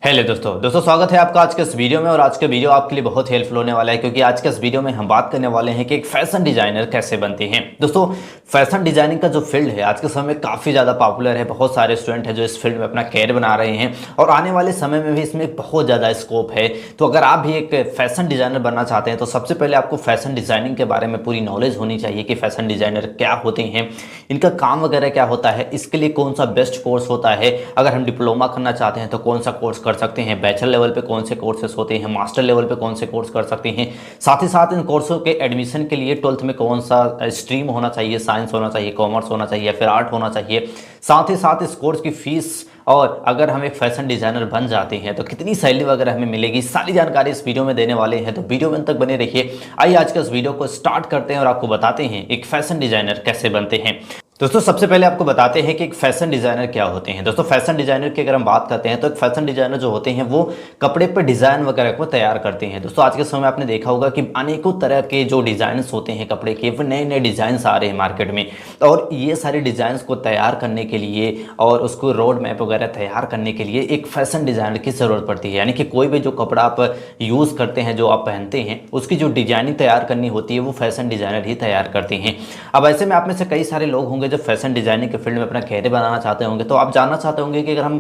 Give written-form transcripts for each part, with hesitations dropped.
Hello दोस्तों स्वागत है आपका आज के इस वीडियो में। और आज का वीडियो आपके लिए बहुत हेल्पफुल होने वाला है, क्योंकि आज के इस वीडियो में हम बात करने वाले हैं कि एक फैशन डिजाइनर कैसे बनते हैं। दोस्तों, फैशन डिजाइनिंग का जो फील्ड है आज के समय में काफ़ी ज़्यादा पॉपुलर है। बहुत सारे स्टूडेंट हैं जो इस फील्ड में अपना कैरियर बना रहे हैं और आने वाले समय में भी इसमें बहुत ज़्यादा स्कोप है। तो अगर आप भी एक फैशन डिजाइनर बनना चाहते हैं तो सबसे पहले आपको फैशन डिजाइनिंग के बारे में पूरी नॉलेज होनी चाहिए कि फैशन डिजाइनर क्या होते हैं, इनका काम वगैरह क्या होता है, इसके लिए कौन सा बेस्ट कोर्स होता है। अगर हम डिप्लोमा करना चाहते हैं तो कौन सा कोर्स कर सकते हैं, बैचलर लेवल पे कौन से कोर्सेस होते हैं, मास्टर लेवल पे कौन से कोर्स कर सकते हैं। साथ ही साथ इन कोर्सों के एडमिशन के लिए 12th में कौन सा स्ट्रीम होना चाहिए, साइंस होना चाहिए, कॉमर्स होना चाहिए या फिर आर्ट होना चाहिए। साथ ही साथ इस कोर्स की फीस और अगर हम एक फैशन डिजाइनर बन जाते हैं तो कितनी सैलरी वगैरह हमें मिलेगी, सारी जानकारी इस वीडियो में देने वाले हैं। तो वीडियो में अंत तक बने रहिए। आइए आज के इस वीडियो को स्टार्ट करते हैं और आपको बताते हैं एक फैशन डिजाइनर कैसे बनते हैं। दोस्तों, सबसे पहले आपको बताते हैं कि एक फैशन डिजाइनर क्या होते हैं। दोस्तों, फैशन डिजाइनर की अगर हम बात करते हैं तो एक फैशन डिजाइनर जो होते हैं वो कपड़े पर डिजाइन वगैरह को तैयार करते हैं। दोस्तों, आज के समय में आपने देखा होगा कि अनेकों तरह के जो डिजाइन होते हैं कपड़े के, वो नए नए डिजाइन आ रहे हैं मार्केट में। और ये सारे डिजाइन को तैयार करने के लिए और उसको रोड मैप वगैरह तैयार करने के लिए एक फैशन डिजाइनर की जरूरत पड़ती है। यानी कि कोई भी जो कपड़ा आप यूज करते हैं, जो आप पहनते हैं, उसकी जो डिजाइनिंग तैयार करनी होती है वो फैशन डिजाइनर ही तैयार करते हैं। अब ऐसे में आप में से कई सारे लोग होंगे जो फैशन डिजाइनिंग के फील्ड में अपना कैरियर बनाना चाहते होंगे। तो आप जानना चाहते होंगे कि अगर हम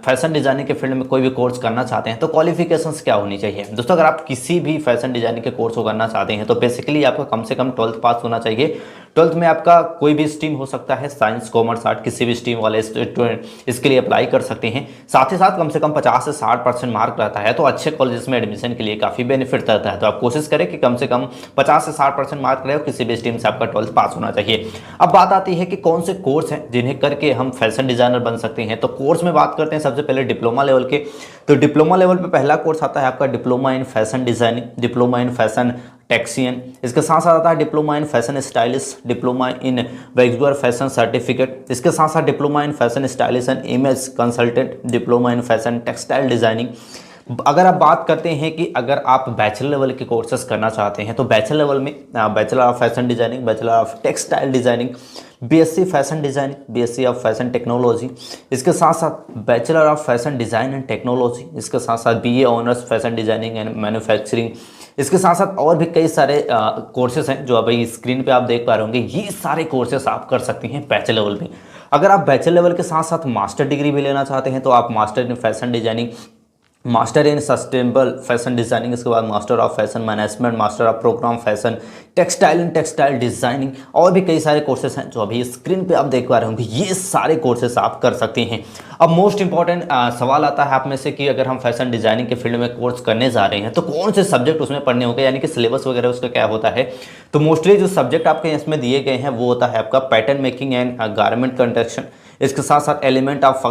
फैशन डिजाइनिंग के फील्ड में कोई भी कोर्स करना चाहते हैं तो क्वालिफिकेशंस क्या होनी चाहिए। दोस्तों, अगर आप किसी भी फैशन डिजाइनिंग के कोर्स को करना चाहते हैं तो बेसिकली आपका कम से कम 12th पास होना चाहिए। 12th में आपका कोई भी स्ट्रीम हो सकता है, साइंस, कॉमर्स, आर्ट, किसी भी स्ट्रीम वाले स्टूडेंट इसके लिए अप्लाई कर सकते हैं। साथ ही साथ कम से कम 50 से 60% मार्क रहता है तो अच्छे कॉलेजेस में एडमिशन के लिए काफ़ी बेनिफिट रहता है। तो आप कोशिश करें कि कम से कम 50 से 60% मार्क रहे, किसी भी स्ट्रीम से आपका 12th पास होना चाहिए। अब बात आती है कि कौन से कोर्स हैं जिन्हें करके हम फैशन डिजाइनर बन सकते हैं। तो कोर्स में बात करते हैं सबसे पहले डिप्लोमा लेवल के। तो डिप्लोमा लेवल पे पहला कोर्स आता है आपका diploma in fashion designing, diploma in fashion technician. इसके साथ साथ आता है diploma in fashion stylist, diploma in visual fashion certificate. इसके साथ साथ diploma in fashion stylist and image consultant, diploma in fashion textile designing. अगर आप बात करते हैं कि अगर आप बैचलर लेवल के कोर्सेज करना चाहते हैं तो बैचलर लेवल में bachelor of fashion designing, bachelor of textile designing, BSc fashion designing, BSc of fashion technology. इसके साथ साथ bachelor of fashion design and technology. इसके साथ साथ BA honours fashion designing and manufacturing. इसके साथ साथ और भी कई सारे कोर्सेज हैं जो अभी स्क्रीन पे आप देख पा रहे होंगे। ये सारे कोर्सेज आप कर सकते हैं बैचलर लेवल में। अगर आप बैचलर लेवल के साथ साथ मास्टर डिग्री भी लेना चाहते हैं तो आप master in fashion designing, master in sustainable fashion designing, इसके बाद master of fashion management, master of program fashion textile and textile designing, और भी कई सारे कोर्सेज हैं जो अभी स्क्रीन पे आप देख पा रहे होंगे। ये सारे कोर्सेज आप कर सकते हैं। अब मोस्ट इंपॉर्टेंट सवाल आता है आप में से कि अगर हम फैशन डिजाइनिंग के फील्ड में कोर्स करने जा रहे हैं तो कौन से सब्जेक्ट उसमें पढ़ने होंगे, यानी कि सिलेबस वगैरह उसका क्या होता है। तो मोस्टली जो सब्जेक्ट आपके इसमें दिए गए हैं वो होता है आपका pattern making and garment construction. इसके साथ साथ element of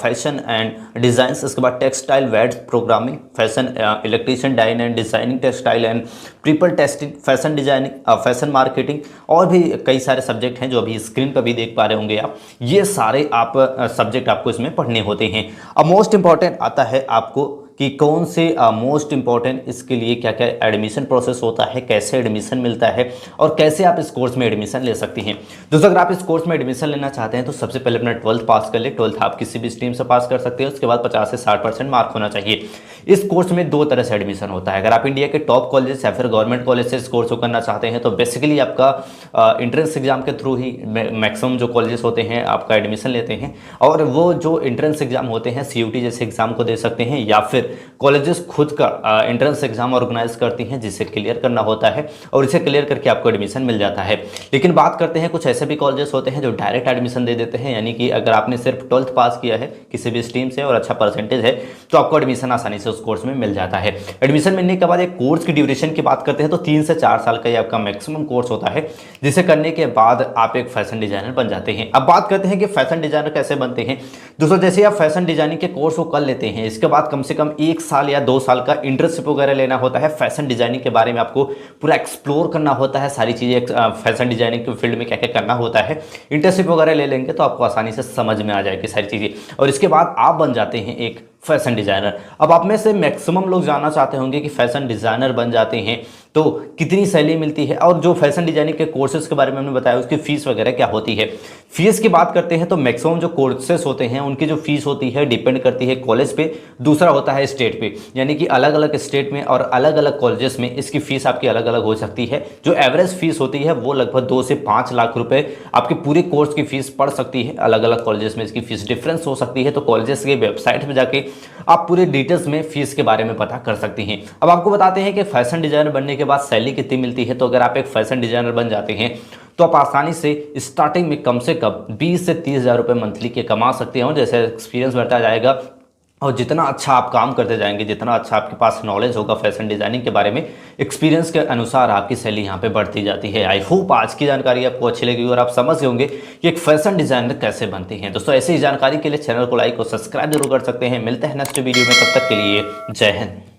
fashion and designs. इसके बाद textile wet programming, fashion illustration design and designing, textile and apparel testing, fashion designing, fashion marketing, और भी कई सारे सब्जेक्ट हैं जो अभी स्क्रीन पर भी देख पा रहे होंगे आप। ये सारे आप सब्जेक्ट आपको इसमें पढ़ने होते हैं। अब मोस्ट इंपॉर्टेंट आता है आपको कि कौन से मोस्ट इंपॉर्टेंट इसके लिए क्या क्या एडमिशन प्रोसेस होता है, कैसे एडमिशन मिलता है और कैसे आप इस कोर्स में एडमिशन ले सकते हैं। दोस्तों, अगर आप इस कोर्स में एडमिशन लेना चाहते हैं तो सबसे पहले अपना 12th पास कर ले। 12th आप किसी भी स्ट्रीम से पास कर सकते हैं। उसके बाद 50 से 60% मार्क होना चाहिए। इस कोर्स में 2 तरह से एडमिशन होता है। अगर आप इंडिया के टॉप कॉलेज या फिर गवर्नमेंट कॉलेज से इस कोर्स को करना चाहते हैं तो बेसिकली आपका एंट्रेंस एग्जाम के थ्रू ही मैक्सिमम जो कॉलेजेस होते हैं आपका एडमिशन लेते हैं। और वो जो एंट्रेंस एग्जाम होते हैं CUT जैसे एग्जाम को दे सकते हैं, या फिर कॉलेजेस खुद का एंट्रेंस एग्जाम ऑर्गेनाइज करती हैं जिसे क्लियर करना होता है और इसे क्लियर करके आपको एडमिशन मिल जाता है। लेकिन बात करते हैं कुछ ऐसे भी कॉलेजेस होते हैं जो डायरेक्ट एडमिशन दे देते हैं, यानी कि अगर आपने सिर्फ 12th पास किया है किसी भी स्ट्रीम से और अच्छा परसेंटेज है तो आपको एडमिशन आसानी से उस कोर्स में मिल जाता है। एडमिशन मिलने के बाद एक कोर्स की ड्यूरेशन की बात करते हैं तो 3 से 4 साल का ये आपका मैक्सिमम कोर्स होता है, जिसे करने के बाद आप एक फैशन डिजाइनर बन जाते हैं। अब बात करते हैं कि फैशन डिजाइनर कैसे बनते हैं। दोस्तों, जैसे आप फैशन डिजाइनिंग के कोर्स को कर लेते हैं, इसके बाद कम से कम 1 साल या 2 साल का इंटर्नशिप वगैरह लेना होता है। फैशन डिजाइनिंग के बारे में आपको पूरा एक्सप्लोर करना होता है, सारी चीज़ें फैशन डिजाइनिंग के फील्ड में क्या क्या करना होता है। इंटर्नशिप वगैरह ले लेंगे तो आपको आसानी से समझ में आ जाएगी सारी चीज़ें, और इसके बाद आप बन जाते हैं एक फैशन डिजाइनर। अब आप में से मैक्सिमम लोग जानना चाहते होंगे कि फैशन डिजाइनर बन जाते हैं तो कितनी सैलरी मिलती है, और जो फैशन डिजाइनिंग के कोर्सेज के बारे में हमने बताया उसकी फीस वगैरह क्या होती है। फीस की बात करते हैं तो मैक्सिमम जो कोर्सेज होते हैं उनकी जो फीस होती है डिपेंड करती है कॉलेज पे, दूसरा होता है स्टेट पे, यानी कि अलग अलग स्टेट में और अलग अलग कॉलेजेस में इसकी फीस आपकी अलग अलग हो सकती है। जो एवरेज फीस होती है वो लगभग 2 से 5 लाख रुपए आपके पूरे कोर्स की फीस पड़ सकती है। अलग अलग कॉलेजेस में इसकी फीस डिफरेंस हो सकती है, तो कॉलेजेस के वेबसाइट पर जाके आप पूरे डिटेल्स में फीस के बारे में पता कर सकती हैं। अब आपको बताते हैं कि फैशन डिजाइनर बनने के बाद सैलरी कितनी मिलती है। तो अगर आप एक फैशन डिजाइनर बन जाते हैं तो आप आसानी से स्टार्टिंग में कम से कम 20 से 30 हज़ार रुपये मंथली के कमा सकते हो। जैसे एक्सपीरियंस बढ़ता जाएगा और जितना अच्छा आप काम करते जाएंगे, जितना अच्छा आपके पास नॉलेज होगा फैशन डिजाइनिंग के बारे में, एक्सपीरियंस के अनुसार आपकी सैलरी यहाँ पे बढ़ती जाती है। आई होप आज की जानकारी आपको अच्छी लगी और आप समझ गए होंगे कि एक फैशन डिजाइनर कैसे बनते हैं। दोस्तों ऐसी ही जानकारी के लिए चैनल को लाइक और सब्सक्राइब जरूर कर सकते हैं। मिलते हैं नेक्स्ट वीडियो में, तब तक के लिए जय हिंद।